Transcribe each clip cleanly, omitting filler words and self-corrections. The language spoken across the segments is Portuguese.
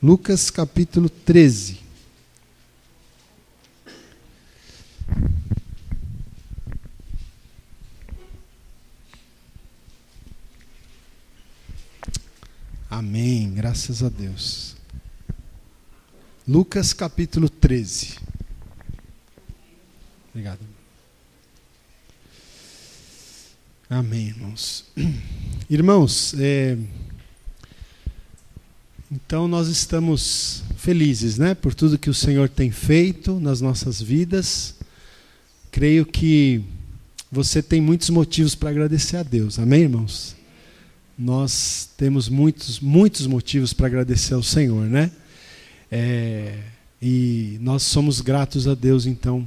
Lucas capítulo 13. Amém, graças a Deus. Lucas capítulo 13. Obrigado. Amém, irmãos. Irmãos, então nós estamos felizes, né, por tudo que o Senhor tem feito nas nossas vidas. Creio que você tem muitos motivos para agradecer a Deus. Amém, irmãos? Nós temos muitos motivos para agradecer ao Senhor, né? E nós somos gratos a Deus, então,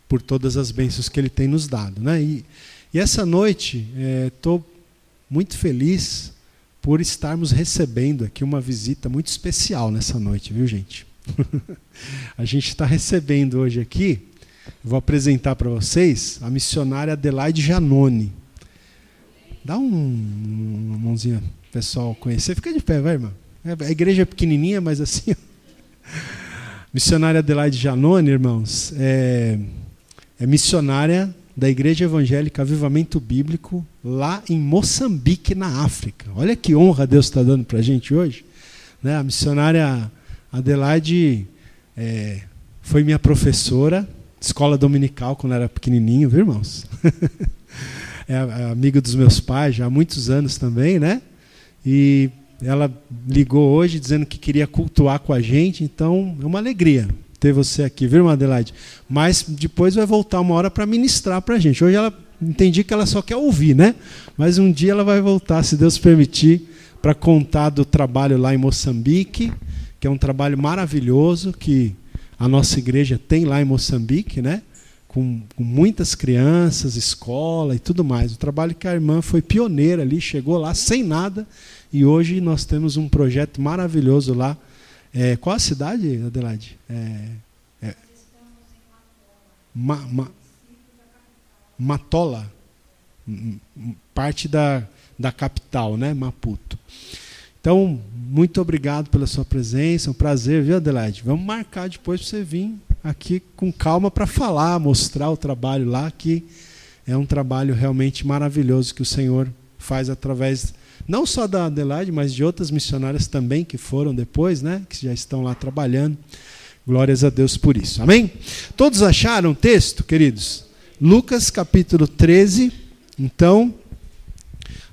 por todas as bênçãos que Ele tem nos dado, né? E essa noite, estou muito feliz por estarmos recebendo aqui uma visita muito especial nessa noite, viu, gente? A gente está recebendo hoje aqui, vou apresentar para vocês, a missionária Adelaide Janone. Dá uma mãozinha, pessoal, conhecer. Fica de pé, vai, irmã. A igreja é pequenininha, mas assim... Missionária Adelaide Janone, irmãos, é missionária da Igreja Evangélica Avivamento Bíblico, lá em Moçambique, na África. Olha que honra Deus está dando para a gente hoje. Né? A missionária Adelaide foi minha professora de escola dominical quando era pequenininho, viu, irmãos? É amiga dos meus pais já há muitos anos também, né? E ela ligou hoje dizendo que queria cultuar com a gente, então é uma alegria ter você aqui, viu, irmã Adelaide? Mas depois vai voltar uma hora para ministrar para a gente. Hoje entendi que ela só quer ouvir, né? Mas um dia ela vai voltar, se Deus permitir, para contar do trabalho lá em Moçambique, que é um trabalho maravilhoso que a nossa igreja tem lá em Moçambique, né? Com muitas crianças, escola e tudo mais. O trabalho que a irmã foi pioneira ali, chegou lá sem nada, e hoje nós temos um projeto maravilhoso lá. Qual a cidade, Adelaide? Matola, parte da capital, né? Maputo. Então, muito obrigado pela sua presença, é um prazer, viu, Adelaide? Vamos marcar depois para você vir aqui com calma para falar, mostrar o trabalho lá, que é um trabalho realmente maravilhoso que o Senhor faz através, não só da Adelaide, mas de outras missionárias também que foram depois, né, que já estão lá trabalhando. Glórias a Deus por isso. Amém? Todos acharam o texto, queridos? Lucas capítulo 13. Então,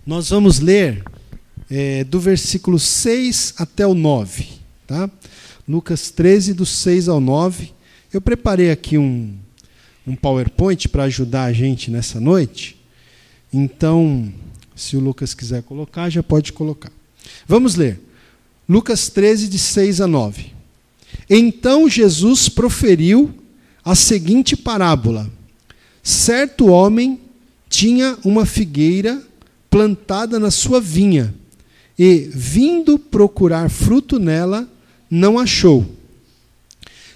nós vamos ler do versículo 6 até o 9. Tá? Lucas 13, do 6 ao 9. Eu preparei aqui um PowerPoint para ajudar a gente nessa noite. Então, se o Lucas quiser colocar, já pode colocar. Vamos ler. Lucas 13, de 6 a 9. Então Jesus proferiu a seguinte parábola. Certo homem tinha uma figueira plantada na sua vinha, e, vindo procurar fruto nela, não achou.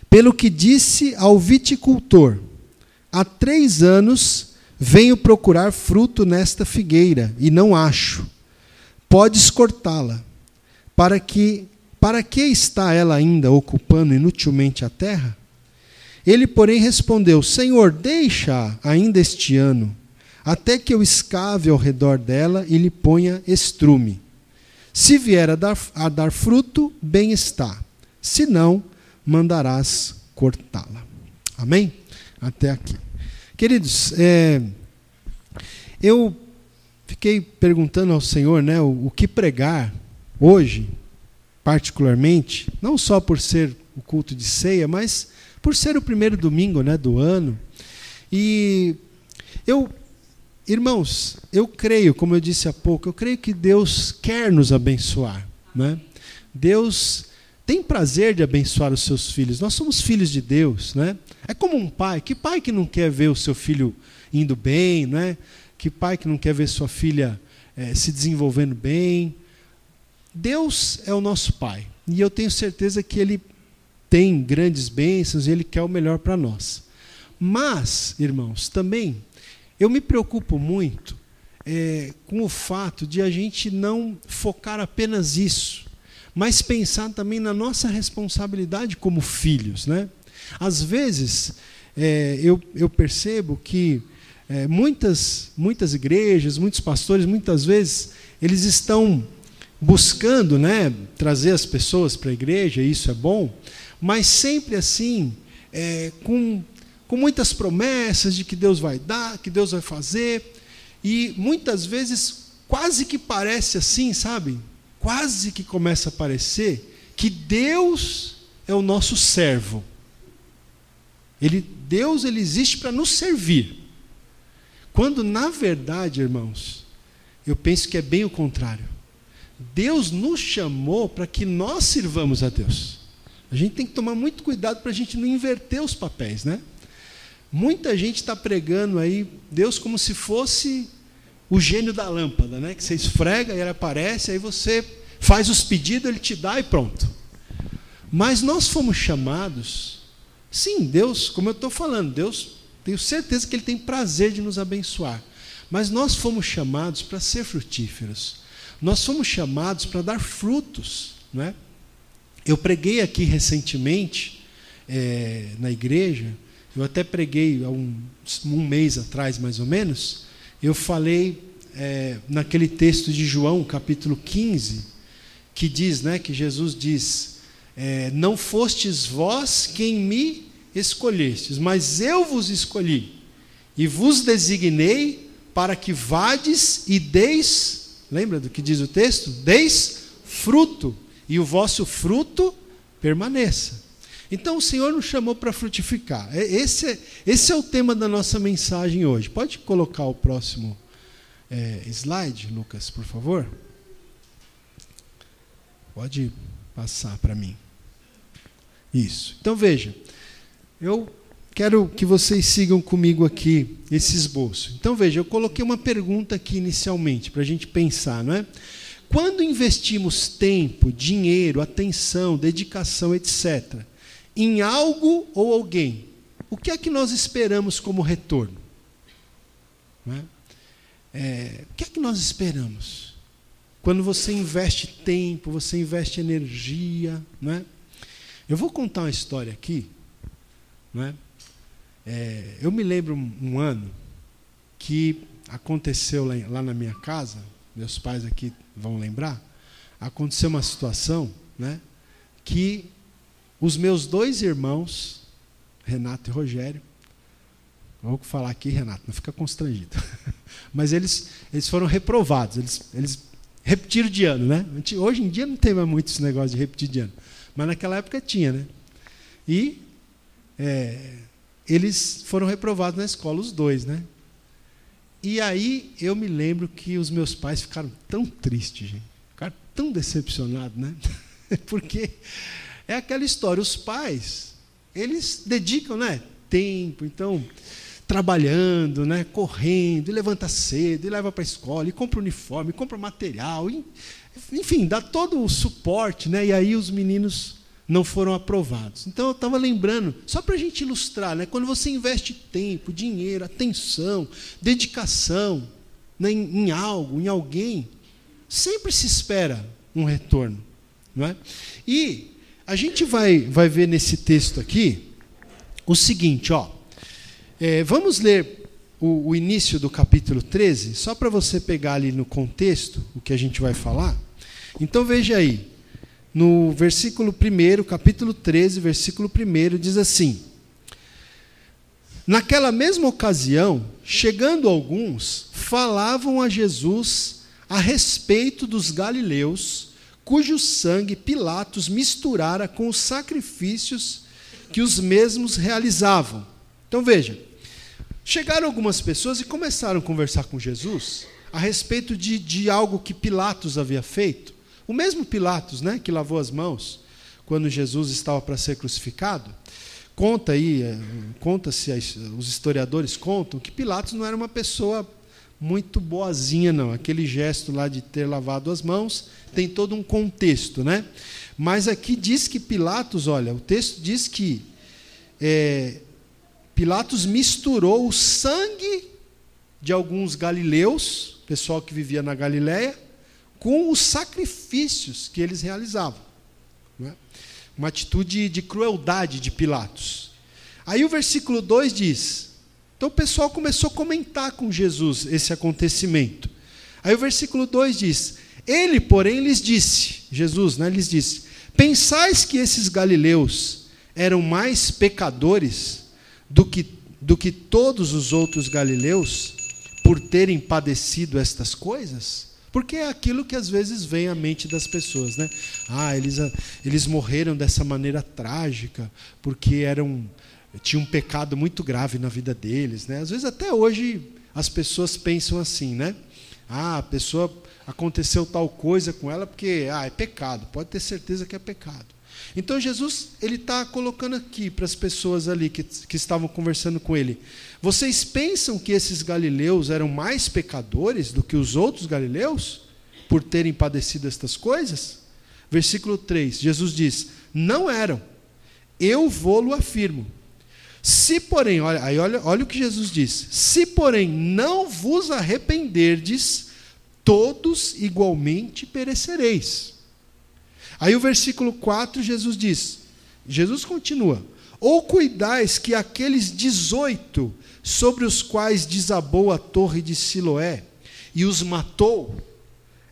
Pelo que disse ao viticultor: há 3 anos venho procurar fruto nesta figueira, e não acho. Podes cortá-la. Para que está ela ainda ocupando inutilmente a terra? Ele, porém, respondeu: Senhor, deixa ainda este ano, até que eu escave ao redor dela e lhe ponha estrume. Se vier a dar fruto, bem está. Se não, mandarás cortá-la. Amém? Até aqui. Queridos, eu fiquei perguntando ao Senhor, né, o que pregar hoje, particularmente, não só por ser o culto de ceia, mas por ser o primeiro domingo, né, do ano. E irmãos, eu creio, como eu disse há pouco, eu creio que Deus quer nos abençoar, né? Deus tem prazer de abençoar os seus filhos. Nós somos filhos de Deus, né? É como um pai. Que pai que não quer ver o seu filho indo bem, né? Que pai que não quer ver sua filha se desenvolvendo bem? Deus é o nosso pai. E eu tenho certeza que Ele tem grandes bênçãos e Ele quer o melhor para nós. Mas, irmãos, também eu me preocupo muito com o fato de a gente não focar apenas isso, mas pensar também na nossa responsabilidade como filhos, né? Às vezes, eu percebo que muitas igrejas, muitos pastores, muitas vezes, eles estão buscando, né, trazer as pessoas para a igreja, e isso é bom, mas sempre assim, com muitas promessas de que Deus vai dar, que Deus vai fazer, e muitas vezes quase que parece assim, sabe? Quase que começa a parecer que Deus é o nosso servo. Deus existe para nos servir. Quando, na verdade, irmãos, eu penso que é bem o contrário. Deus nos chamou para que nós sirvamos a Deus. A gente tem que tomar muito cuidado para a gente não inverter os papéis, né? Muita gente está pregando aí Deus como se fosse o gênio da lâmpada, né? Que você esfrega e ele aparece, aí você faz os pedidos, ele te dá e pronto. Mas nós fomos chamados, sim, Deus, como eu estou falando, Deus, tenho certeza que Ele tem prazer de nos abençoar, mas nós fomos chamados para ser frutíferos, nós fomos chamados para dar frutos, não é? Eu preguei aqui recentemente, na igreja, eu até preguei há um mês atrás, mais ou menos, eu falei naquele texto de João, capítulo 15, que diz, né, que Jesus diz, não fostes vós quem me escolhestes, mas eu vos escolhi, e vos designei para que vades e deis, lembra do que diz o texto? Deis fruto, e o vosso fruto permaneça. Então o Senhor nos chamou para frutificar. Esse é o tema da nossa mensagem hoje. Pode colocar o próximo slide, Lucas, por favor? Pode passar para mim. Isso. Então veja, eu quero que vocês sigam comigo aqui esse esboço. Então veja, eu coloquei uma pergunta aqui inicialmente, para a gente pensar, não é? Quando investimos tempo, dinheiro, atenção, dedicação, etc., em algo ou alguém, o que é que nós esperamos como retorno? Não é? O que é que nós esperamos? Quando você investe tempo, você investe energia, não é? Eu vou contar uma história aqui, não é? Eu me lembro um ano que aconteceu lá na minha casa, meus pais aqui vão lembrar, aconteceu uma situação, né, que os meus 2 irmãos, Renato e Rogério, vou falar aqui, Renato, não fica constrangido, mas eles foram reprovados, eles repetiram de ano, né? Hoje em dia não tem mais muito esse negócio de repetir de ano, mas naquela época tinha, né? E eles foram reprovados na escola, os 2, né? E aí eu me lembro que os meus pais ficaram tão tristes, gente, ficaram tão decepcionados, né? Porque é aquela história, os pais, eles dedicam, né, tempo, então, trabalhando, né, correndo, e levanta cedo, e leva para a escola, e compra uniforme, e compra material, enfim, dá todo o suporte, né, e aí os meninos não foram aprovados. Então eu estava lembrando, só para a gente ilustrar, né, quando você investe tempo, dinheiro, atenção, dedicação, né, em algo, em alguém, sempre se espera um retorno, não é? E a gente vai ver nesse texto aqui o seguinte, ó, vamos ler o início do capítulo 13, só para você pegar ali no contexto o que a gente vai falar. Então veja aí, no versículo 1, capítulo 13, versículo 1, diz assim: naquela mesma ocasião, chegando alguns, falavam a Jesus a respeito dos galileus, cujo sangue Pilatos misturara com os sacrifícios que os mesmos realizavam. Então veja, chegaram algumas pessoas e começaram a conversar com Jesus a respeito de algo que Pilatos havia feito. O mesmo Pilatos, né, que lavou as mãos quando Jesus estava para ser crucificado. Conta-se, os historiadores contam que Pilatos não era uma pessoa muito boazinha, não. Aquele gesto lá de ter lavado as mãos tem todo um contexto, né? Mas aqui diz que Pilatos, olha, o texto diz que Pilatos misturou o sangue de alguns galileus, pessoal que vivia na Galileia, com os sacrifícios que eles realizavam. Não é? Uma atitude de crueldade de Pilatos. Aí o versículo 2 diz, então o pessoal começou a comentar com Jesus esse acontecimento. Aí o versículo 2 diz, ele, porém, lhes disse, Jesus, né, lhes disse, pensais que esses galileus eram mais pecadores do que todos os outros galileus por terem padecido estas coisas? Porque é aquilo que às vezes vem à mente das pessoas, né? Eles morreram dessa maneira trágica porque tinham um pecado muito grave na vida deles, né? Às vezes até hoje as pessoas pensam assim, né? A pessoa aconteceu tal coisa com ela porque é pecado, pode ter certeza que é pecado. Então Jesus ele está colocando aqui para as pessoas ali que estavam conversando com ele, vocês pensam que esses galileus eram mais pecadores do que os outros galileus por terem padecido estas coisas? Versículo 3, Jesus diz, não eram, eu vou-lo afirmo. Se porém, olha o que Jesus diz, se porém não vos arrependerdes, todos igualmente perecereis. Aí o versículo 4, Jesus continua, ou cuidais que aqueles 18 sobre os quais desabou a torre de Siloé e os matou,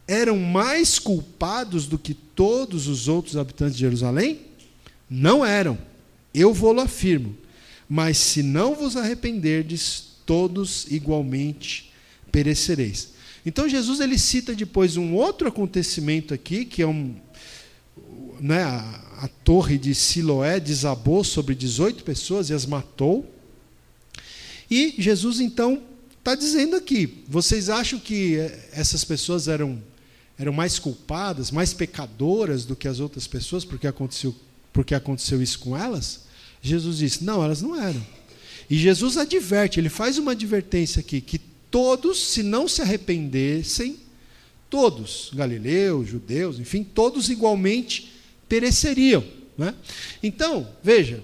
eram mais culpados do que todos os outros habitantes de Jerusalém? Não eram, eu vou-lo afirmo. Mas se não vos arrependerdes, todos igualmente perecereis. Então Jesus ele cita depois um outro acontecimento aqui, que é a torre de Siloé desabou sobre 18 pessoas e as matou. E Jesus então está dizendo aqui, vocês acham que essas pessoas eram mais culpadas, mais pecadoras do que as outras pessoas, porque aconteceu isso com elas? Jesus disse, não, elas não eram. E Jesus adverte, ele faz uma advertência aqui, que todos, se não se arrependessem, todos, galileus, judeus, enfim, todos igualmente pereceriam. Né? Então, veja,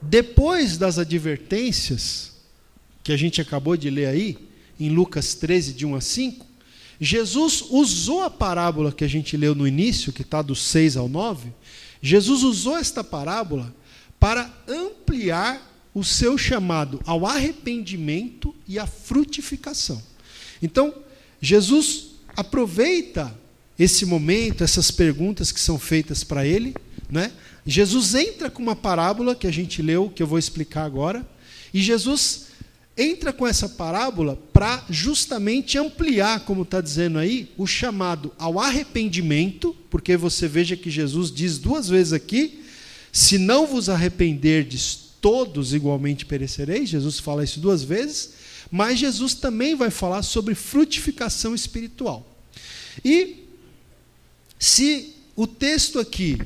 depois das advertências, que a gente acabou de ler aí, em Lucas 13, de 1 a 5, Jesus usou a parábola que a gente leu no início, que está do 6 ao 9, Jesus usou esta parábola para ampliar o seu chamado ao arrependimento e à frutificação. Então, Jesus aproveita esse momento, essas perguntas que são feitas para ele, né? Jesus entra com uma parábola que a gente leu, que eu vou explicar agora, e Jesus entra com essa parábola para justamente ampliar, como está dizendo aí, o chamado ao arrependimento, porque você veja que Jesus diz 2 vezes aqui, se não vos arrependerdes, todos igualmente perecereis, Jesus fala isso 2 vezes, mas Jesus também vai falar sobre frutificação espiritual. E se o texto aqui,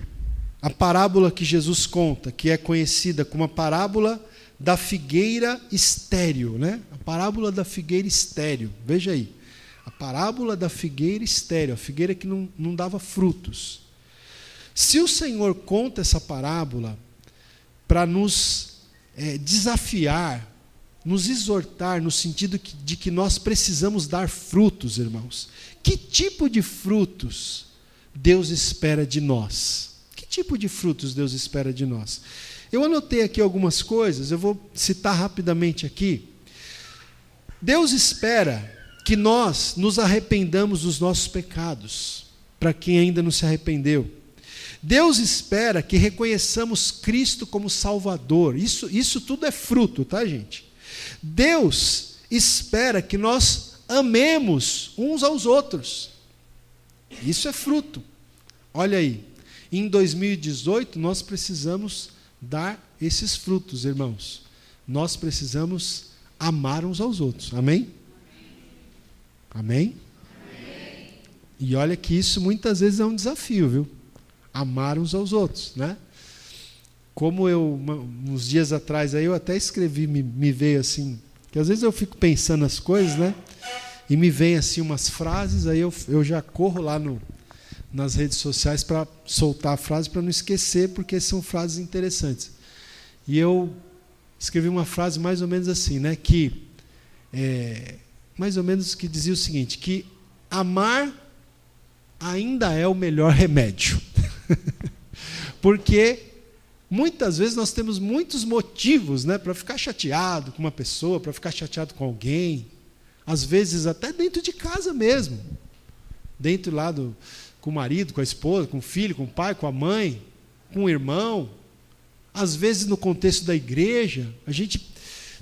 a parábola que Jesus conta, que é conhecida como a parábola da figueira estéril, né? A parábola da figueira estéril, veja aí, a parábola da figueira estéril, a figueira que não dava frutos. Se o Senhor conta essa parábola para nos desafiar, nos exortar, no sentido de que nós precisamos dar frutos, irmãos, que tipo de frutos Deus espera de nós? Que tipo de frutos Deus espera de nós? Eu anotei aqui algumas coisas, eu vou citar rapidamente aqui. Deus espera que nós nos arrependamos dos nossos pecados, para quem ainda não se arrependeu. Deus espera que reconheçamos Cristo como Salvador. Isso tudo é fruto, tá, gente? Deus espera que nós amemos uns aos outros. Isso é fruto. Olha aí, em 2018 nós precisamos dar esses frutos, irmãos. Nós precisamos amar uns aos outros. Amém? Amém? Amém? E olha que isso muitas vezes é um desafio, viu? Amar uns aos outros, né? Como uns dias atrás, aí eu até escrevi, me veio assim, que às vezes eu fico pensando as coisas, né? E me vem assim umas frases, aí eu já corro lá nas redes sociais para soltar a frase, para não esquecer, porque são frases interessantes. E eu escrevi uma frase mais ou menos assim, né? Que mais ou menos que dizia o seguinte, que amar ainda é o melhor remédio. Porque muitas vezes nós temos muitos motivos, né, para ficar chateado com uma pessoa, para ficar chateado com alguém, às vezes até dentro de casa mesmo, dentro lá com o marido, com a esposa, com o filho, com o pai, com a mãe, com o irmão, às vezes no contexto da igreja, a gente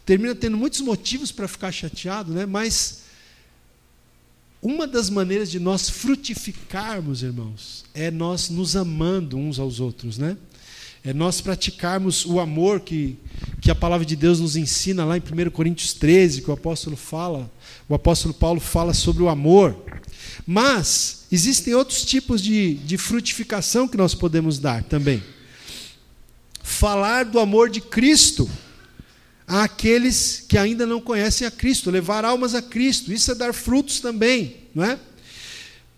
termina tendo muitos motivos para ficar chateado, né? Mas uma das maneiras de nós frutificarmos, irmãos, é nós nos amando uns aos outros, né? É nós praticarmos o amor que a palavra de Deus nos ensina lá em 1 Coríntios 13, que o apóstolo Paulo fala sobre o amor. Mas existem outros tipos de frutificação que nós podemos dar também. Falar do amor de Cristo àqueles que ainda não conhecem a Cristo, levar almas a Cristo, isso é dar frutos também, não é?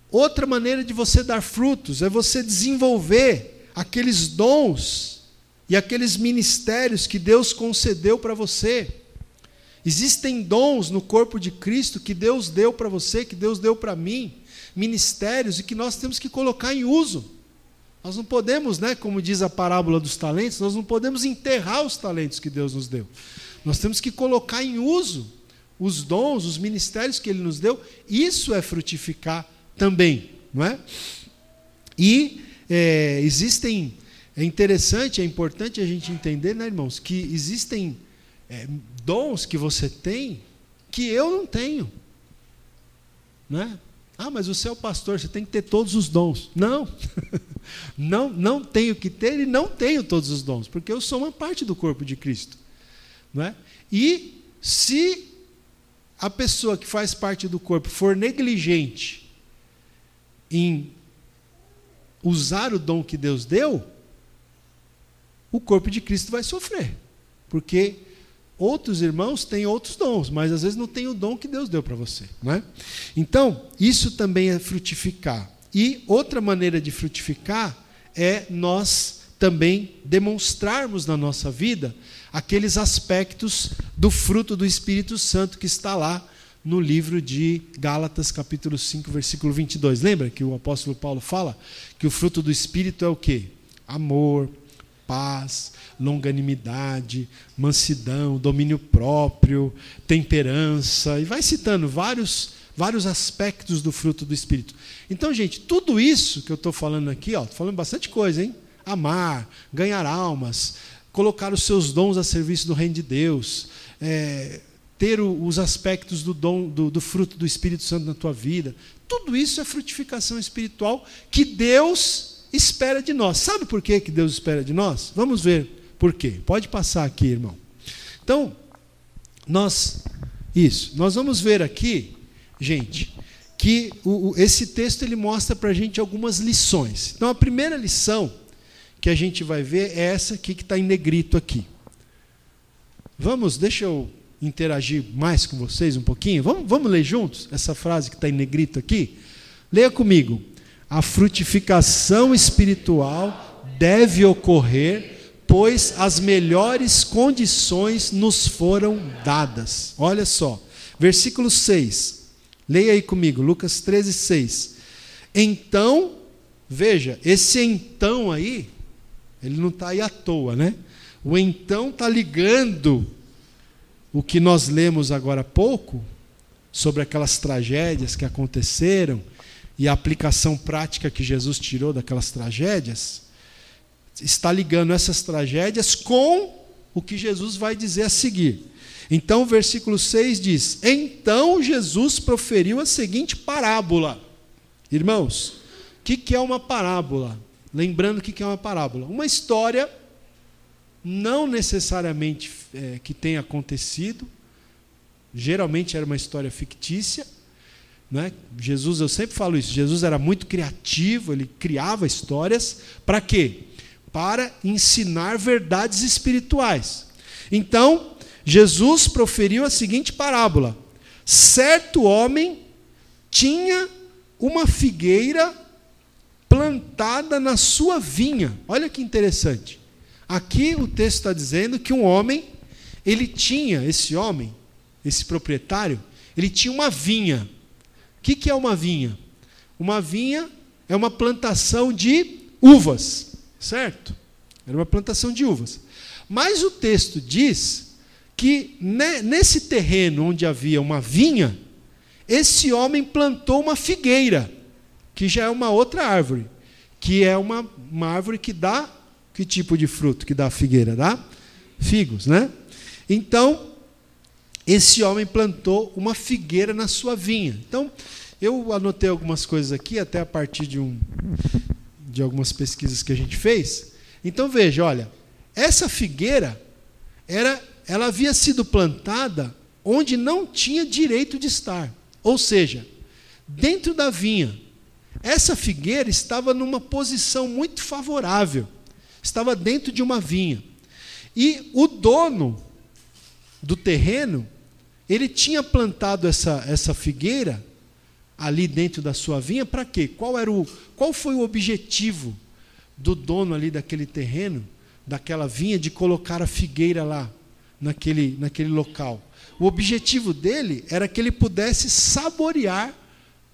Outra maneira de você dar frutos é você desenvolver aqueles dons e aqueles ministérios que Deus concedeu para você. Existem dons no corpo de Cristo que Deus deu para você, que Deus deu para mim, ministérios, e que nós temos que colocar em uso. Nós não podemos, né, como diz a parábola dos talentos, nós não podemos enterrar os talentos que Deus nos deu. Nós temos que colocar em uso os dons, os ministérios que Ele nos deu. Isso é frutificar também, não é? E é interessante, é importante a gente entender, né, irmãos, que existem dons que você tem que eu não tenho, né? Ah, mas você é o pastor, você tem que ter todos os dons. Não, não tenho que ter e não tenho todos os dons, porque eu sou uma parte do corpo de Cristo, não é? E se a pessoa que faz parte do corpo for negligente em usar o dom que Deus deu, o corpo de Cristo vai sofrer, porque outros irmãos têm outros dons, mas às vezes não tem o dom que Deus deu para você, não é? Então, isso também é frutificar. E outra maneira de frutificar é nós também demonstrarmos na nossa vida aqueles aspectos do fruto do Espírito Santo que está lá no livro de Gálatas, capítulo 5, versículo 22. Lembra que o apóstolo Paulo fala que o fruto do Espírito é o quê? Amor, paz, longanimidade, mansidão, domínio próprio, temperança, e vai citando vários aspectos do fruto do Espírito. Então, gente, tudo isso que eu estou falando aqui, estou falando bastante coisa, hein? Amar, ganhar almas, colocar os seus dons a serviço do reino de Deus, ter os aspectos do fruto do Espírito Santo na tua vida. Tudo isso é frutificação espiritual que Deus espera de nós. Sabe por que Deus espera de nós? Vamos ver por quê. Pode passar aqui, irmão. Então, nós vamos ver aqui, gente, que esse texto ele mostra para a gente algumas lições. Então, a primeira lição que a gente vai ver é essa aqui que está em negrito aqui. Deixa eu interagir mais com vocês um pouquinho. Vamos ler juntos essa frase que está em negrito aqui? Leia comigo. A frutificação espiritual deve ocorrer, pois as melhores condições nos foram dadas. Olha só, versículo 6. Leia aí comigo, Lucas 13, 6. Então, veja, esse então aí, ele não está aí à toa, né? O então está ligando o que nós lemos agora há pouco, sobre aquelas tragédias que aconteceram, e a aplicação prática que Jesus tirou daquelas tragédias, está ligando essas tragédias com o que Jesus vai dizer a seguir. Então o versículo 6 diz: então Jesus proferiu a seguinte parábola. Irmãos, o que é uma parábola? Lembrando o que é uma parábola. Uma história, não necessariamente que tenha acontecido, geralmente era uma história fictícia, né? Jesus, eu sempre falo isso, Jesus era muito criativo, ele criava histórias, para quê? Para ensinar verdades espirituais. Então, Jesus proferiu a seguinte parábola: certo homem tinha uma figueira plantada na sua vinha. Olha que interessante. Aqui o texto está dizendo que um homem, ele tinha, esse homem, esse proprietário, ele tinha uma vinha. O que é uma vinha? Uma vinha é uma plantação de uvas, certo? Era uma plantação de uvas. Mas o texto diz que nesse terreno onde havia uma vinha, esse homem plantou uma figueira, que já é uma outra árvore, que é uma árvore que dá, que tipo de fruto que dá a figueira? Dá figos, né? Então, esse homem plantou uma figueira na sua vinha. Então, eu anotei algumas coisas aqui, até a partir de algumas pesquisas que a gente fez. Então, veja, olha, essa figueira, ela havia sido plantada onde não tinha direito de estar. Ou seja, dentro da vinha. Essa figueira estava numa posição muito favorável. Estava dentro de uma vinha. E o dono do terreno, ele tinha plantado essa figueira ali dentro da sua vinha para quê? Qual foi o objetivo do dono ali daquele terreno, daquela vinha, de colocar a figueira lá, naquele local? O objetivo dele era que ele pudesse saborear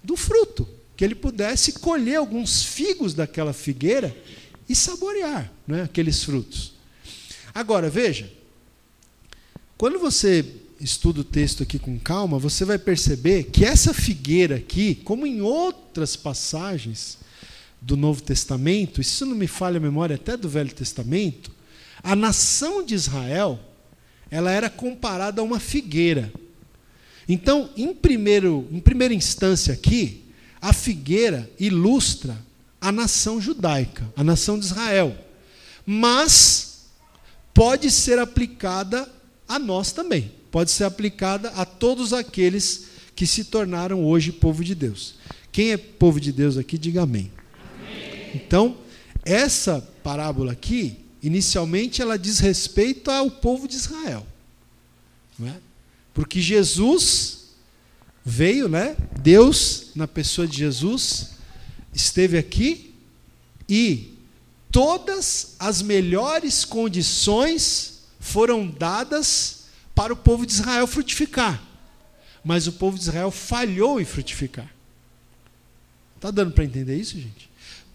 do fruto, que ele pudesse colher alguns figos daquela figueira e saborear, né, aqueles frutos. Agora, veja, quando você estuda o texto aqui com calma, você vai perceber que essa figueira aqui, como em outras passagens do Novo Testamento, isso não me falha a memória até do Velho Testamento, a nação de Israel, ela era comparada a uma figueira. Então, em primeira instância aqui, a figueira ilustra a nação judaica, a nação de Israel. Mas pode ser aplicada a nós também. Pode ser aplicada a todos aqueles que se tornaram hoje povo de Deus. Quem é povo de Deus aqui, diga amém. Amém. Então, essa parábola aqui, inicialmente, ela diz respeito ao povo de Israel. Não é? Porque Jesus veio, né? Deus, na pessoa de Jesus, esteve aqui e todas as melhores condições foram dadas para o povo de Israel frutificar. Mas o povo de Israel falhou em frutificar. Está dando para entender isso, gente?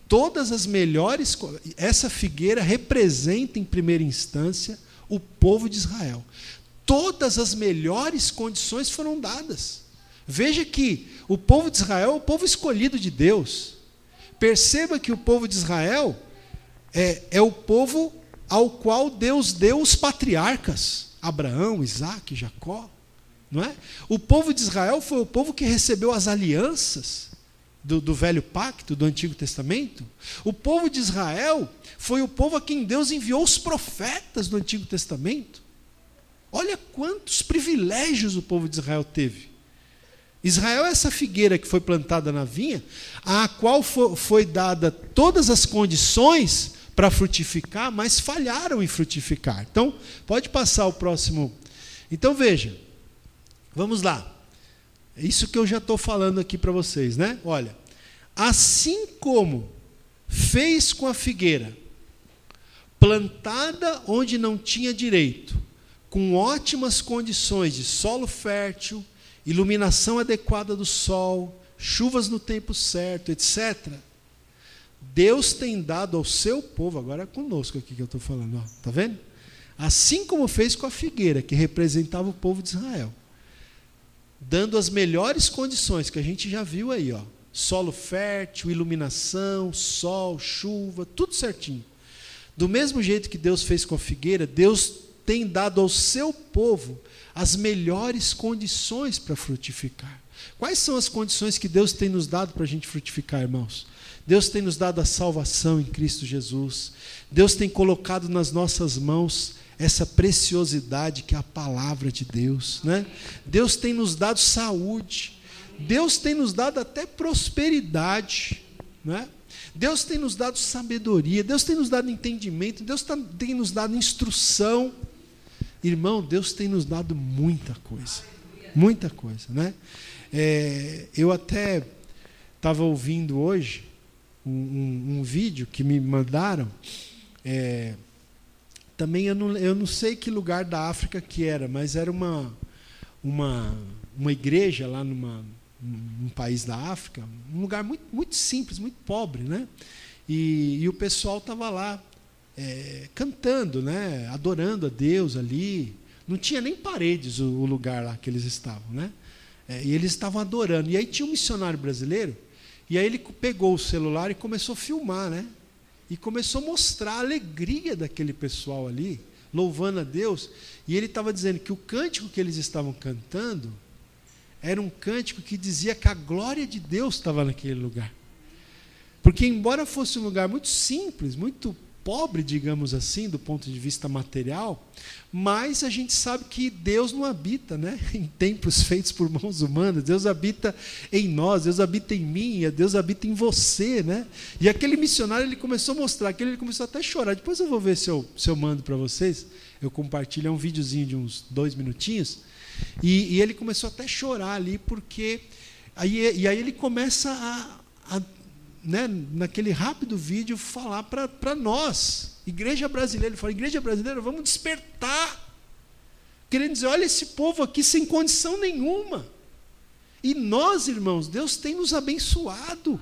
Todas as melhores... Essa figueira representa, em primeira instância, o povo de Israel. Todas as melhores condições foram dadas. Veja que o povo de Israel é o povo escolhido de Deus. Perceba que o povo de Israel é o povo ao qual Deus deu os patriarcas. Abraão, Isaac, Jacó. Não é? O povo de Israel foi o povo que recebeu as alianças do Velho Pacto, do Antigo Testamento. O povo de Israel foi o povo a quem Deus enviou os profetas do Antigo Testamento. Olha quantos privilégios o povo de Israel teve. Israel é essa figueira que foi plantada na vinha, a qual foi dada todas as condições para frutificar, mas falharam em frutificar. Então, pode passar o próximo. Então, veja, vamos lá. É isso que eu já estou falando aqui para vocês, né? Olha, assim como fez com a figueira, plantada onde não tinha direito, com ótimas condições de solo fértil, iluminação adequada do sol, chuvas no tempo certo, etc., Deus tem dado ao seu povo, agora é conosco aqui que eu estou falando, está vendo? Assim como fez com a figueira, que representava o povo de Israel, dando as melhores condições, que a gente já viu aí, solo fértil, iluminação, sol, chuva, tudo certinho. Do mesmo jeito que Deus fez com a figueira, Deus tem dado ao seu povo as melhores condições para frutificar. Quais são as condições que Deus tem nos dado para a gente frutificar, irmãos? Deus tem nos dado a salvação em Cristo Jesus. Deus tem colocado nas nossas mãos essa preciosidade que é a palavra de Deus, né? Deus tem nos dado saúde. Deus tem nos dado até prosperidade, né? Deus tem nos dado sabedoria. Deus tem nos dado entendimento. Deus tem nos dado instrução. Irmão, Deus tem nos dado muita coisa. Muita coisa, né? Eu até estava ouvindo hoje um vídeo que me mandaram, também eu não sei que lugar da África que era, mas era uma igreja lá num país da África, um lugar muito, muito simples, muito pobre, né? E o pessoal estava lá cantando, né? Adorando a Deus ali. Não tinha nem paredes o lugar lá que eles estavam, né? E eles estavam adorando. E aí tinha um missionário brasileiro, e aí ele pegou o celular e começou a filmar, né? E começou a mostrar a alegria daquele pessoal ali, louvando a Deus. E ele estava dizendo que o cântico que eles estavam cantando era um cântico que dizia que a glória de Deus estava naquele lugar. Porque, embora fosse um lugar muito simples, muito pobre, digamos assim, do ponto de vista material, mas a gente sabe que Deus não habita, né, em templos feitos por mãos humanas. Deus habita em nós, Deus habita em mim, Deus habita em você, né? E aquele missionário, ele começou a mostrar, ele começou até a chorar. Depois eu vou ver se eu mando para vocês, eu compartilho, um videozinho de uns 2 minutinhos, e ele começou até a chorar ali, porque aí ele começa né, naquele rápido vídeo, falar para nós, igreja brasileira. Ele fala: igreja brasileira, vamos despertar, querendo dizer, olha esse povo aqui sem condição nenhuma, e nós, irmãos, Deus tem nos abençoado.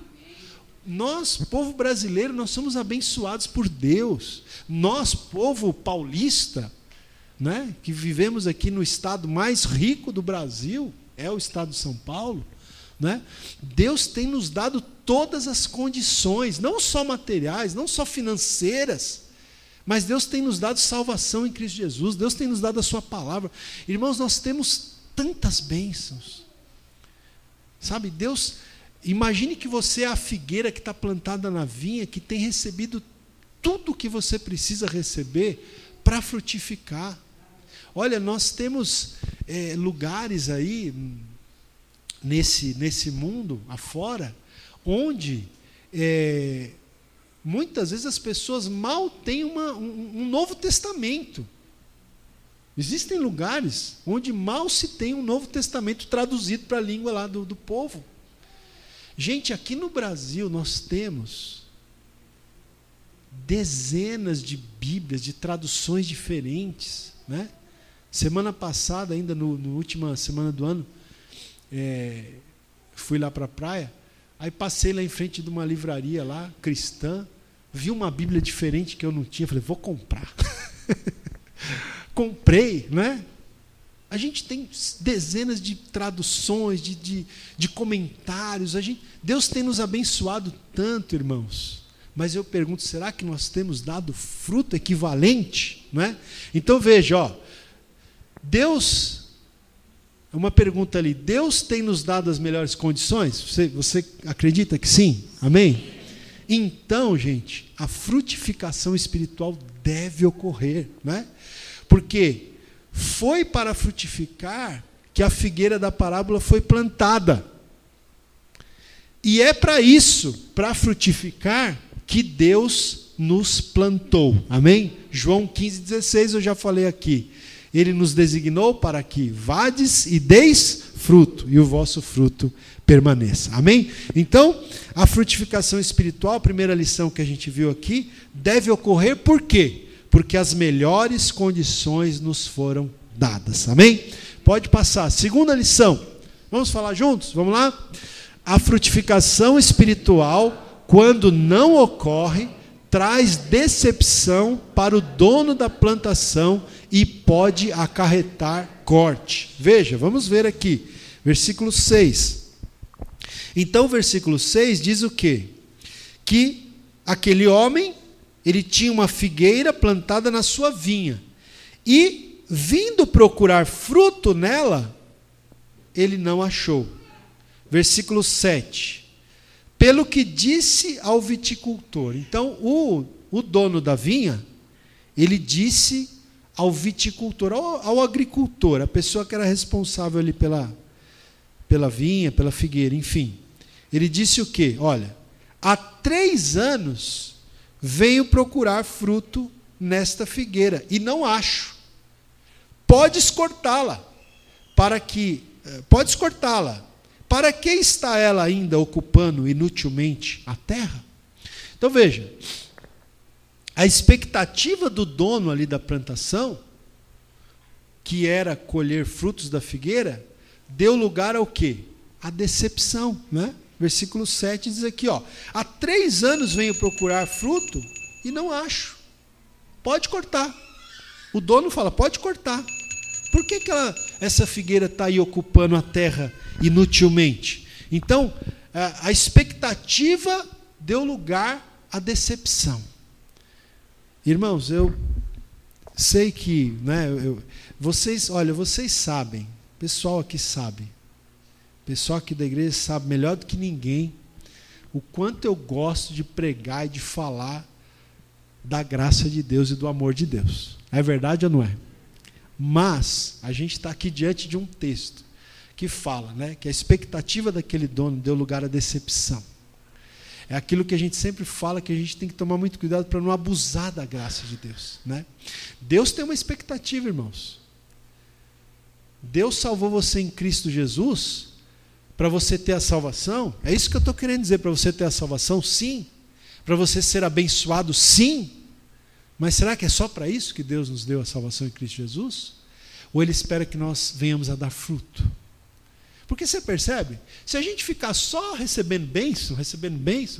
Nós, povo brasileiro, nós somos abençoados por Deus. Nós, povo paulista, né, que vivemos aqui no estado mais rico do Brasil, é o estado de São Paulo, né? Deus tem nos dado todas as condições, não só materiais, não só financeiras, mas Deus tem nos dado salvação em Cristo Jesus. Deus tem nos dado a sua palavra. Irmãos, nós temos tantas bênçãos, sabe? Deus, imagine que você é a figueira que está plantada na vinha, que tem recebido tudo o que você precisa receber para frutificar. Olha, nós temos lugares aí nesse mundo afora, onde muitas vezes as pessoas mal têm um Novo Testamento. Existem lugares onde mal se tem um Novo Testamento traduzido para a língua lá do povo. Gente, aqui no Brasil nós temos dezenas de Bíblias, de traduções diferentes, né? Semana passada, ainda na última semana do ano, fui lá para a praia, aí passei lá em frente de uma livraria lá, cristã, vi uma Bíblia diferente que eu não tinha, falei, vou comprar. Comprei, né? A gente tem dezenas de traduções, de comentários, Deus tem nos abençoado tanto, irmãos, mas eu pergunto, será que nós temos dado fruto equivalente? Não é? Então veja, Deus, uma pergunta ali, Deus tem nos dado as melhores condições? Você acredita que sim? Amém? Então, gente, a frutificação espiritual deve ocorrer, não é? Porque foi para frutificar que a figueira da parábola foi plantada. E é para isso, para frutificar, que Deus nos plantou. Amém? João 15,16, eu já falei aqui. Ele nos designou para que vades e deis fruto, e o vosso fruto permaneça. Amém? Então, a frutificação espiritual, a primeira lição que a gente viu aqui, deve ocorrer por quê? Porque as melhores condições nos foram dadas. Amém? Pode passar. Segunda lição. Vamos falar juntos? Vamos lá? A frutificação espiritual, quando não ocorre, traz decepção para o dono da plantação e pode acarretar corte. Veja, vamos ver aqui. Versículo 6. Então, o versículo 6 diz o quê? Que aquele homem, ele tinha uma figueira plantada na sua vinha, e vindo procurar fruto nela, ele não achou. Versículo 7. Pelo que disse ao viticultor. Então, o dono da vinha, ele disse ao viticultor, ao agricultor, a pessoa que era responsável ali pela vinha, pela figueira, enfim. Ele disse o quê? Olha, há 3 anos venho procurar fruto nesta figueira e não acho. Podes cortá-la. Para que está ela ainda ocupando inutilmente a terra? Então veja, A expectativa do dono ali da plantação, que era colher frutos da figueira, deu lugar ao quê? A decepção, né? Versículo 7 diz aqui, ó, há 3 anos venho procurar fruto e não acho. Pode cortar. O dono fala, pode cortar. Por que essa figueira está aí ocupando a terra inutilmente? Então, a expectativa deu lugar à decepção. Irmãos, eu sei que, né, vocês sabem, o pessoal aqui sabe, o pessoal aqui da igreja sabe melhor do que ninguém o quanto eu gosto de pregar e de falar da graça de Deus e do amor de Deus. É verdade ou não é? Mas a gente está aqui diante de um texto que fala, né, que a expectativa daquele dono deu lugar à decepção. É aquilo que a gente sempre fala, que a gente tem que tomar muito cuidado para não abusar da graça de Deus, né? Deus tem uma expectativa, irmãos. Deus salvou você em Cristo Jesus para você ter a salvação. É isso que eu estou querendo dizer, para você ter a salvação, sim. Para você ser abençoado, sim. Mas será que é só para isso que Deus nos deu a salvação em Cristo Jesus? Ou Ele espera que nós venhamos a dar fruto? Porque você percebe, se a gente ficar só recebendo bênção,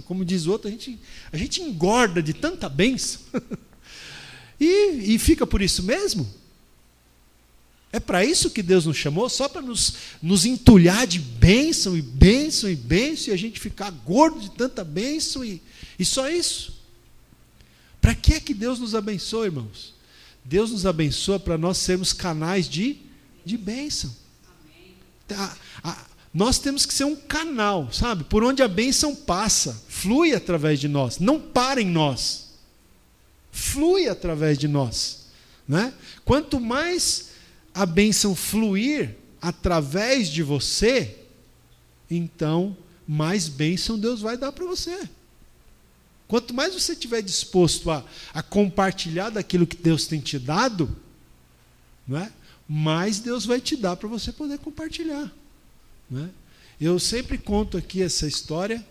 como diz o outro, a gente engorda de tanta bênção e fica por isso mesmo? É para isso que Deus nos chamou? Só para nos entulhar de bênção e bênção e bênção e a gente ficar gordo de tanta bênção e só isso? Para que é que Deus nos abençoa, irmãos? Deus nos abençoa para nós sermos canais de bênção. Nós temos que ser um canal, sabe? Por onde a bênção passa, flui através de nós, não para em nós, flui através de nós, né? Quanto mais a bênção fluir através de você, então mais bênção Deus vai dar para você. Quanto mais você estiver disposto a compartilhar daquilo que Deus tem te dado, não é? Mais Deus vai te dar para você poder compartilhar, né? Eu sempre conto aqui essa história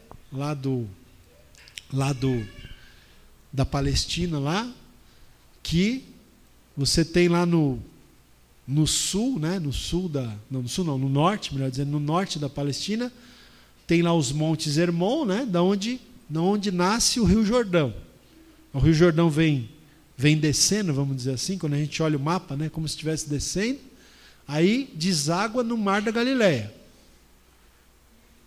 da Palestina lá, que você tem lá no sul, né? No norte, melhor dizendo, no norte da Palestina, tem lá os Montes Hermon, né? Da onde nasce o Rio Jordão. O Rio Jordão vem descendo, vamos dizer assim, quando a gente olha o mapa, né, como se estivesse descendo, aí deságua no Mar da Galileia.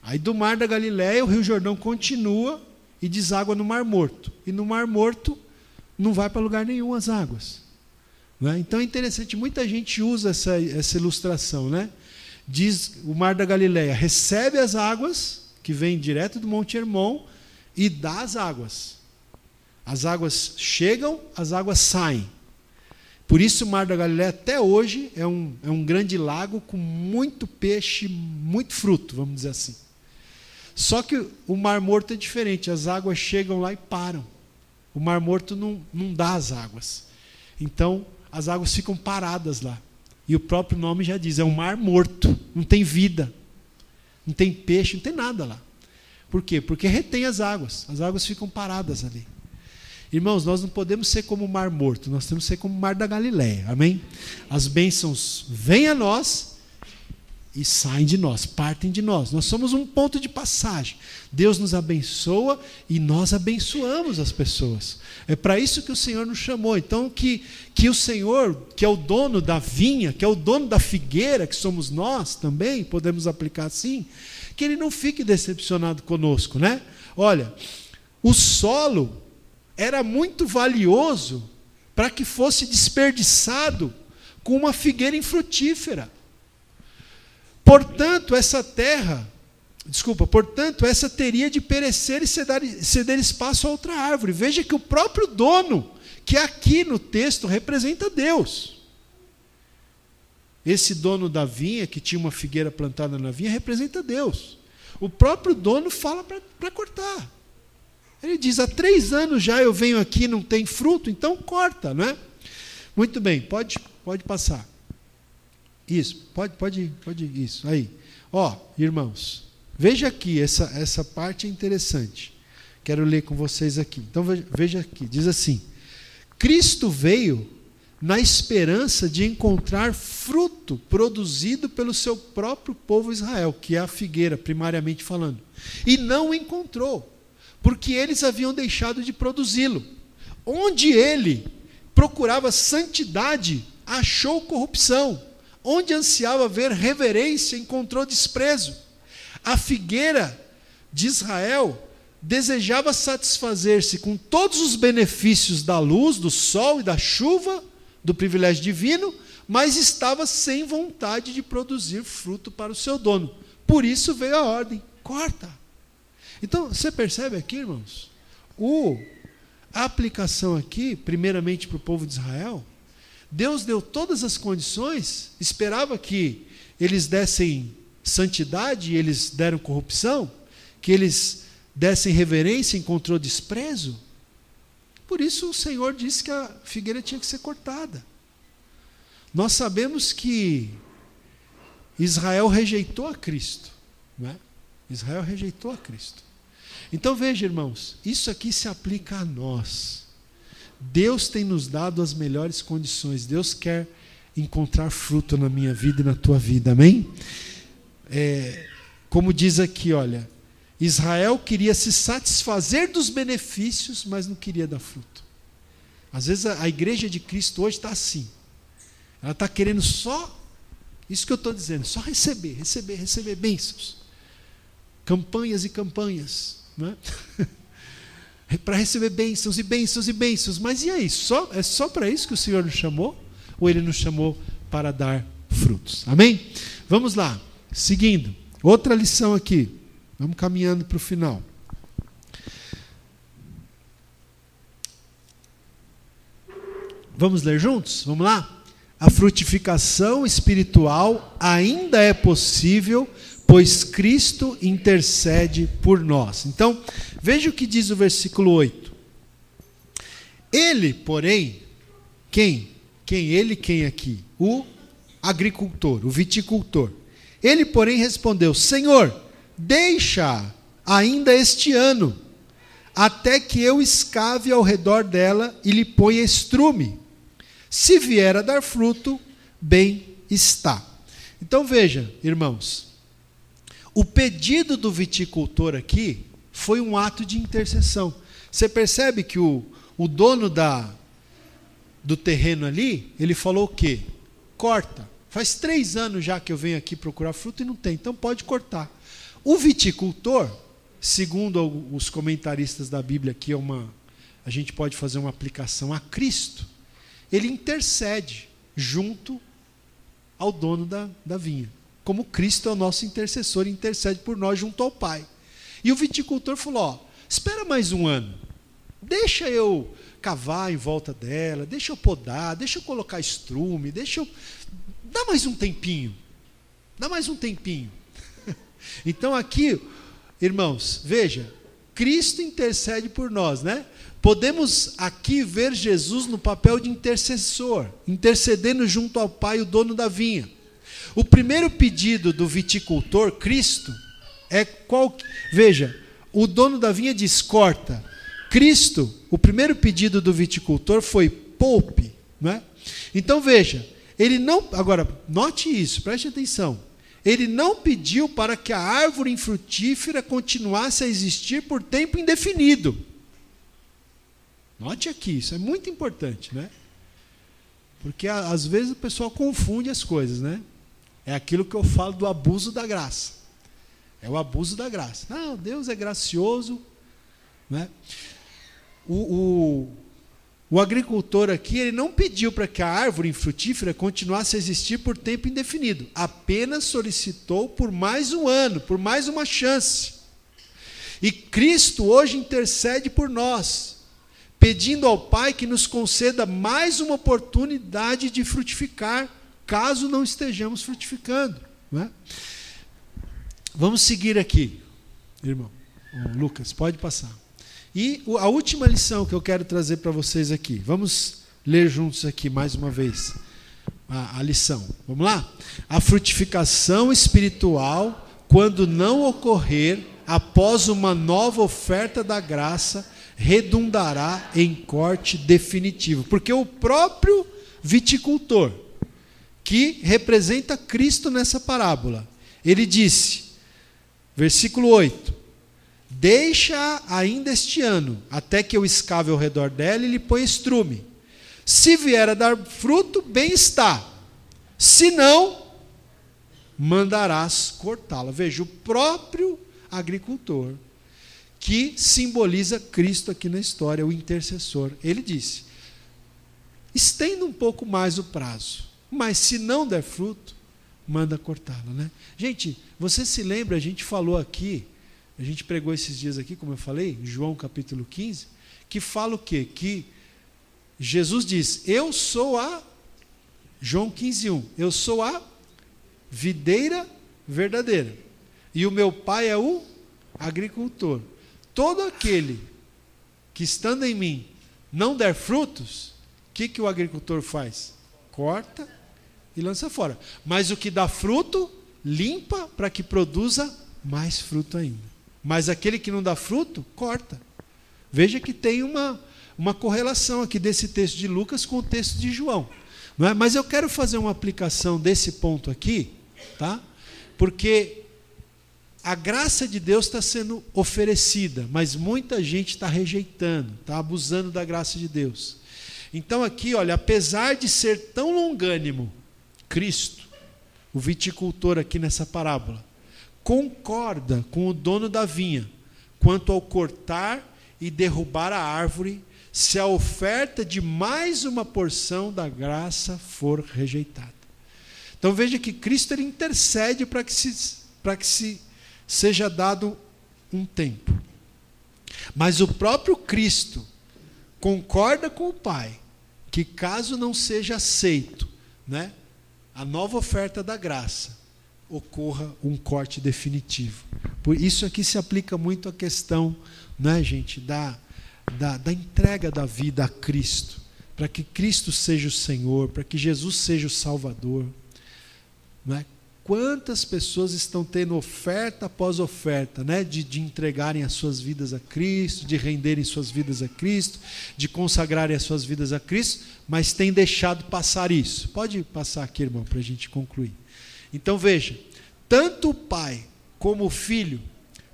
Aí do Mar da Galileia o Rio Jordão continua e deságua no Mar Morto. E no Mar Morto não vai para lugar nenhum as águas, né? Então é interessante, muita gente usa essa ilustração, né? Diz o Mar da Galileia recebe as águas que vêm direto do Monte Hermon e dá as águas. As águas chegam, as águas saem. Por isso o Mar da Galileia até hoje é um grande lago com muito peixe, muito fruto, vamos dizer assim. Só que o Mar Morto é diferente, as águas chegam lá e param. O Mar Morto não dá as águas. Então as águas ficam paradas lá. E o próprio nome já diz, é um mar morto, não tem vida, não tem peixe, não tem nada lá. Por quê? Porque retém as águas ficam paradas ali. Irmãos, nós não podemos ser como o Mar Morto, nós temos que ser como o Mar da Galileia, amém? As bênçãos vêm a nós e saem de nós, partem de nós. Nós somos um ponto de passagem. Deus nos abençoa e nós abençoamos as pessoas. É para isso que o Senhor nos chamou. Então, que o Senhor, que é o dono da vinha, que é o dono da figueira, que somos nós também, podemos aplicar assim, que Ele não fique decepcionado conosco, né? Olha, o solo era muito valioso para que fosse desperdiçado com uma figueira infrutífera. Portanto, essa teria de perecer e ceder espaço a outra árvore. Veja que o próprio dono, que aqui no texto representa Deus. Esse dono da vinha, que tinha uma figueira plantada na vinha, representa Deus. O próprio dono fala para cortar. Ele diz, há 3 anos já eu venho aqui, não tem fruto, então corta, não é? Muito bem, pode passar. Isso, pode ir, isso, aí. Ó, irmãos, veja aqui, essa parte é interessante. Quero ler com vocês aqui. Então veja aqui, diz assim, Cristo veio na esperança de encontrar fruto produzido pelo seu próprio povo Israel, que é a figueira, primariamente falando. E não encontrou, porque eles haviam deixado de produzi-lo. Onde ele procurava santidade, achou corrupção. Onde ansiava ver reverência, encontrou desprezo. A figueira de Israel desejava satisfazer-se com todos os benefícios da luz, do sol e da chuva, do privilégio divino, mas estava sem vontade de produzir fruto para o seu dono. Por isso veio a ordem: corta. Então, você percebe aqui, irmãos, a aplicação aqui, primeiramente para o povo de Israel, Deus deu todas as condições, esperava que eles dessem santidade e eles deram corrupção, que eles dessem reverência e encontrou desprezo. Por isso o Senhor disse que a figueira tinha que ser cortada. Nós sabemos que Israel rejeitou a Cristo, não é? Israel rejeitou a Cristo. Então veja, irmãos, isso aqui se aplica a nós. Deus tem nos dado as melhores condições. Deus quer encontrar fruto na minha vida e na tua vida, amém? Como diz aqui, olha, Israel queria se satisfazer dos benefícios, mas não queria dar fruto. Às vezes a igreja de Cristo hoje está assim. Ela está querendo só, isso que eu estou dizendo, só receber bênçãos. Campanhas e campanhas, não é? Para receber bênçãos e bênçãos e bênçãos. Mas e aí? É só para isso que o Senhor nos chamou? Ou Ele nos chamou para dar frutos? Amém? Vamos lá. Seguindo. Outra lição aqui. Vamos caminhando para o final. Vamos ler juntos? Vamos lá? A frutificação espiritual ainda é possível, pois Cristo intercede por nós. Então, veja o que diz o versículo 8. Ele, porém, quem aqui? O agricultor, o viticultor. Ele, porém, respondeu: Senhor, deixa ainda este ano, até que eu escave ao redor dela e lhe ponha estrume. Se vier a dar fruto, bem está. Então veja, irmãos, o pedido do viticultor aqui foi um ato de intercessão. Você percebe que o dono do terreno ali, ele falou o quê? Corta. Faz 3 anos já que eu venho aqui procurar fruto e não tem, então pode cortar. O viticultor, segundo os comentaristas da Bíblia, que a gente pode fazer uma aplicação a Cristo, ele intercede junto ao dono da vinha. Como Cristo é o nosso intercessor, intercede por nós junto ao Pai. E o viticultor falou: espera mais 1 ano, deixa eu cavar em volta dela, deixa eu podar, deixa eu colocar estrume, dá mais um tempinho. Então aqui, irmãos, veja, Cristo intercede por nós, né? Podemos aqui ver Jesus no papel de intercessor, intercedendo junto ao Pai, o dono da vinha. O primeiro pedido do viticultor, Cristo, é qual? Veja, o dono da vinha diz: corta. Cristo, o primeiro pedido do viticultor foi: poupe, não é? Então veja, ele não, agora note isso, preste atenção. Ele não pediu para que a árvore infrutífera continuasse a existir por tempo indefinido. Note aqui, isso é muito importante, né? Porque às vezes o pessoal confunde as coisas, né? É aquilo que eu falo do abuso da graça. É o abuso da graça. Não, Deus é gracioso, né? O agricultor aqui, ele não pediu para que a árvore infrutífera continuasse a existir por tempo indefinido. Apenas solicitou por mais 1 ano, por mais uma chance. E Cristo hoje intercede por nós, pedindo ao Pai que nos conceda mais uma oportunidade de frutificar, caso não estejamos frutificando, não é? Vamos seguir aqui, irmão. Lucas, pode passar. E a última lição que eu quero trazer para vocês aqui. Vamos ler juntos aqui mais uma vez a lição. Vamos lá? A frutificação espiritual, quando não ocorrer após uma nova oferta da graça, redundará em corte definitivo. Porque o próprio viticultor, que representa Cristo nessa parábola, ele disse, versículo 8, deixa ainda este ano, até que eu escave ao redor dela e lhe ponha estrume. Se vier a dar fruto, bem está. Se não, mandarás cortá-la. Veja, o próprio agricultor, que simboliza Cristo aqui na história, o intercessor, ele disse, estenda um pouco mais o prazo, mas se não der fruto, manda cortá-la, né? Gente, você se lembra, a gente falou aqui, a gente pregou esses dias aqui, como eu falei, João capítulo 15, que fala o quê? Que Jesus diz, eu sou a, João 15:1, eu sou a videira verdadeira, e o meu pai é o agricultor. Todo aquele que estando em mim não der frutos, o que o agricultor faz? Corta e lança fora. Mas o que dá fruto, limpa para que produza mais fruto ainda. Mas aquele que não dá fruto, corta. Veja que tem uma correlação aqui desse texto de Lucas com o texto de João. Não é? Mas eu quero fazer uma aplicação desse ponto aqui, tá? Porque a graça de Deus está sendo oferecida, mas muita gente está rejeitando, está abusando da graça de Deus. Então aqui, olha, apesar de ser tão longânimo, Cristo, o viticultor aqui nessa parábola, concorda com o dono da vinha quanto ao cortar e derrubar a árvore, se a oferta de mais uma porção da graça for rejeitada. Então veja que Cristo ele intercede para que se seja dado um tempo. Mas o próprio Cristo concorda com o Pai que caso não seja aceito, né, a nova oferta da graça, ocorra um corte definitivo. Por isso aqui se aplica muito a questão, né, gente, da entrega da vida a Cristo, para que Cristo seja o Senhor, para que Jesus seja o Salvador. Né? Quantas pessoas estão tendo oferta após oferta, né? de entregarem as suas vidas a Cristo, de renderem suas vidas a Cristo, de consagrarem as suas vidas a Cristo, mas têm deixado passar isso. Pode passar aqui, irmão, para a gente concluir. Então veja, tanto o Pai como o Filho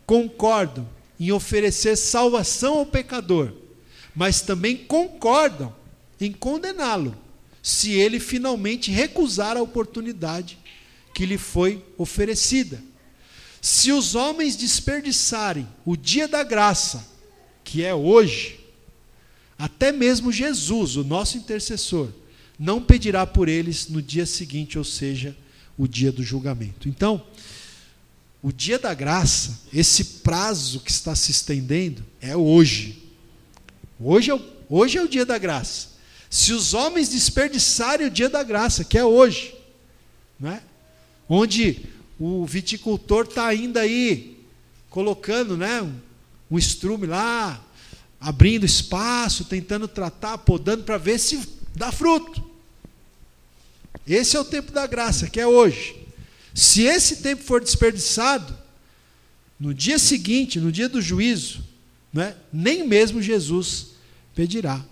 concordam em oferecer salvação ao pecador, mas também concordam em condená-lo, se ele finalmente recusar a oportunidade que lhe foi oferecida. Se os homens desperdiçarem o dia da graça, que é hoje, até mesmo Jesus, o nosso intercessor, não pedirá por eles no dia seguinte, ou seja, o dia do julgamento. Então, o dia da graça, esse prazo que está se estendendo, é hoje. Hoje é o dia da graça. Se os homens desperdiçarem o dia da graça, que é hoje, não é? Onde o viticultor está ainda aí, colocando, né, um estrume lá, abrindo espaço, tentando tratar, podando para ver se dá fruto. Esse é o tempo da graça, que é hoje. Se esse tempo for desperdiçado, no dia seguinte, no dia do juízo, né, nem mesmo Jesus pedirá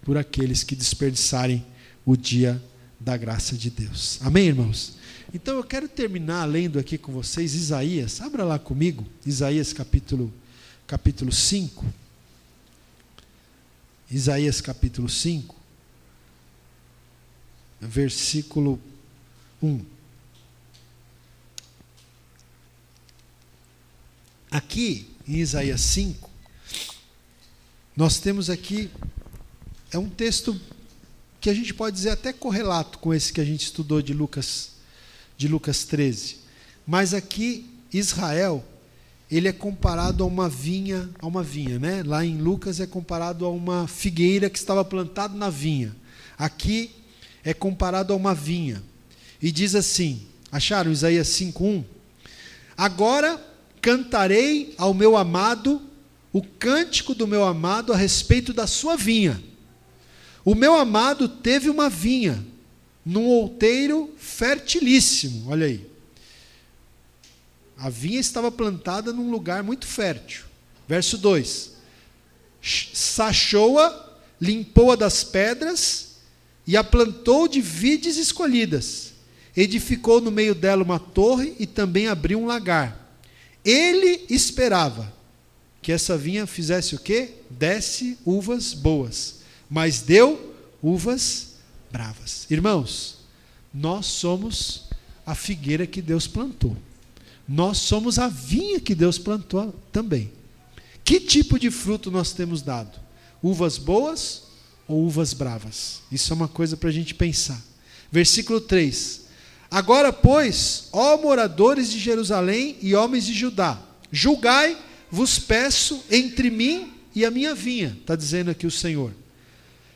por aqueles que desperdiçarem o dia da graça de Deus. Amém, irmãos? Então eu quero terminar lendo aqui com vocês Isaías. Abra lá comigo, Isaías capítulo 5. Isaías capítulo 5, versículo 1. Aqui, em Isaías 5, nós temos aqui, é um texto que a gente pode dizer até correlato com esse que a gente estudou de Lucas 13. Mas aqui, Israel, ele é comparado a uma vinha, né? Lá em Lucas é comparado a uma figueira que estava plantada na vinha. Aqui é comparado a uma vinha. E diz assim, acharam Isaías 5:1? Agora cantarei ao meu amado o cântico do meu amado a respeito da sua vinha. O meu amado teve uma vinha num outeiro fertilíssimo. Olha aí. A vinha estava plantada num lugar muito fértil. Verso 2. sachou-a, limpou-a das pedras e a plantou de vides escolhidas. Edificou no meio dela uma torre e também abriu um lagar. Ele esperava que essa vinha fizesse o quê? Desse uvas boas, mas deu uvas bravas. Irmãos, nós somos a figueira que Deus plantou. Nós somos a vinha que Deus plantou também. Que tipo de fruto nós temos dado? Uvas boas ou uvas bravas? Isso é uma coisa para a gente pensar. Versículo 3. Agora, pois, ó moradores de Jerusalém e homens de Judá, julgai, vos peço, entre mim e a minha vinha, está dizendo aqui o Senhor.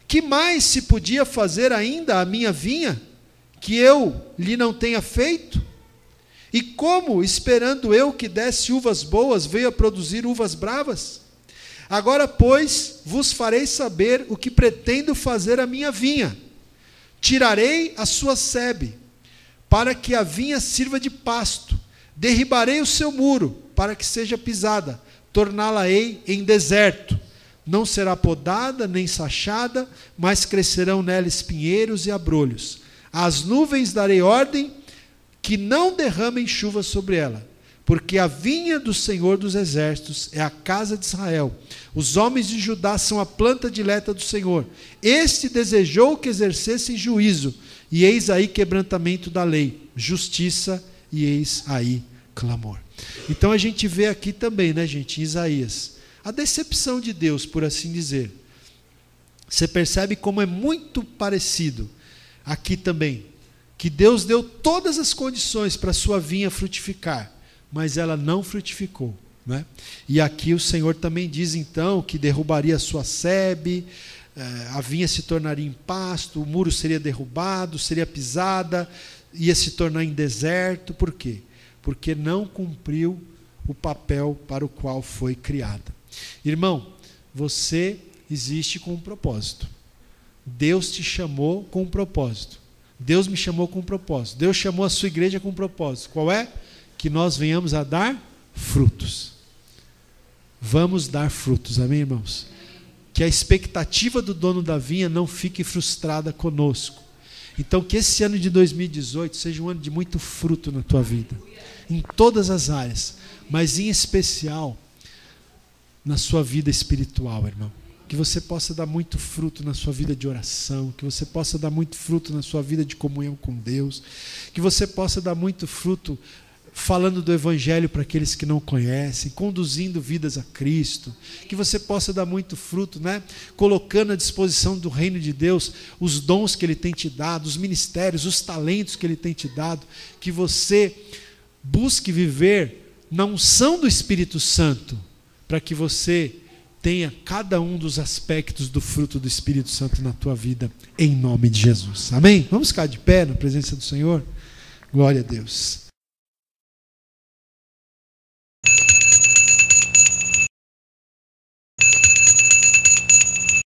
Que mais se podia fazer ainda a minha vinha, que eu lhe não tenha feito? E como, esperando eu que desse uvas boas, veio a produzir uvas bravas? Agora, pois, vos farei saber o que pretendo fazer a minha vinha. Tirarei a sua sebe, para que a vinha sirva de pasto. Derribarei o seu muro, para que seja pisada. Torná-la-ei em deserto. Não será podada, nem sachada, mas crescerão nela espinheiros e abrolhos. Às nuvens darei ordem, que não derramem chuva sobre ela, porque a vinha do Senhor dos Exércitos é a casa de Israel. Os homens de Judá são a planta dileta do Senhor. Este desejou que exercessem juízo, e eis aí quebrantamento da lei, justiça, e eis aí clamor. Então a gente vê aqui também, né, gente, em Isaías, a decepção de Deus, por assim dizer. Você percebe como é muito parecido aqui também, que Deus deu todas as condições para a sua vinha frutificar, mas ela não frutificou, né? E aqui o Senhor também diz então que derrubaria a sua sebe, a vinha se tornaria em pasto, o muro seria derrubado, seria pisada, ia se tornar em deserto. Por quê? Porque não cumpriu o papel para o qual foi criada. Irmão, você existe com um propósito. Deus te chamou com um propósito. Deus me chamou com um propósito. Deus chamou a sua igreja com um propósito. Qual é? Que nós venhamos a dar frutos. Vamos dar frutos, amém, irmãos? Que a expectativa do dono da vinha não fique frustrada conosco. Então, que esse ano de 2018 seja um ano de muito fruto na tua vida, em todas as áreas, mas em especial na sua vida espiritual, irmão. Que você possa dar muito fruto na sua vida de oração, que você possa dar muito fruto na sua vida de comunhão com Deus, que você possa dar muito fruto falando do Evangelho para aqueles que não conhecem, conduzindo vidas a Cristo, que você possa dar muito fruto, né? Colocando à disposição do reino de Deus os dons que Ele tem te dado, os ministérios, os talentos que Ele tem te dado, que você busque viver na unção do Espírito Santo, para que você tenha cada um dos aspectos do fruto do Espírito Santo na tua vida, em nome de Jesus. Amém? Vamos ficar de pé na presença do Senhor? Glória a Deus.